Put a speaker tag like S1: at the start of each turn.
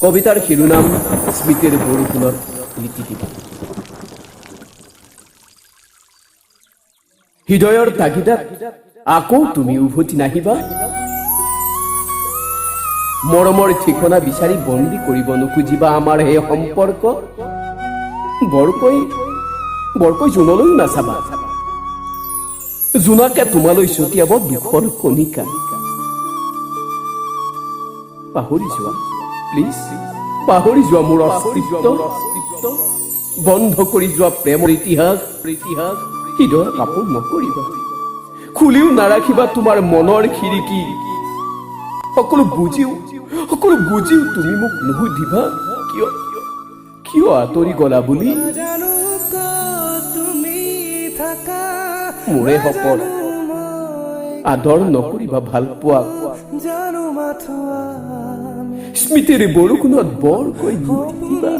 S1: কবিতাৰ শিৰোনাম স্মৃতিৰ বৰষুণত লিখি দিবা। হৃদয়ৰ তাগিদাত আকৌ তুমি উভতি নাহিবা। মৰমৰ ঠিকনা বিচাৰি বন্দী কৰিব নোখোজিবা আমাৰ এই সম্পৰ্ক। বৰকৈ জোনলৈও নাচাবা। জোনাকে তোমালৈ ছটিয়াব দুখৰ কণিকা। পাহৰি যোৱা প্লিজ, পাহৰি যোৱা মোৰ অস্তিত্ব। বন্ধ কৰি যোৱা প্ৰেমৰ ইতিহাস। হৃদয় কাপোৰ নকৰিবা, খুলিও নাৰাখিবা তোমাৰ মনৰ খিৰিকী। সকলো বুজিও তুমি মোক নুসুধিবা কিয় আঁতৰি গলা বুলি। মোৰে শপত, আদৰ নকৰিবা ভাল পোৱা। স্মৃতিৰ বৰষুণত বৰকৈ নিদিবা।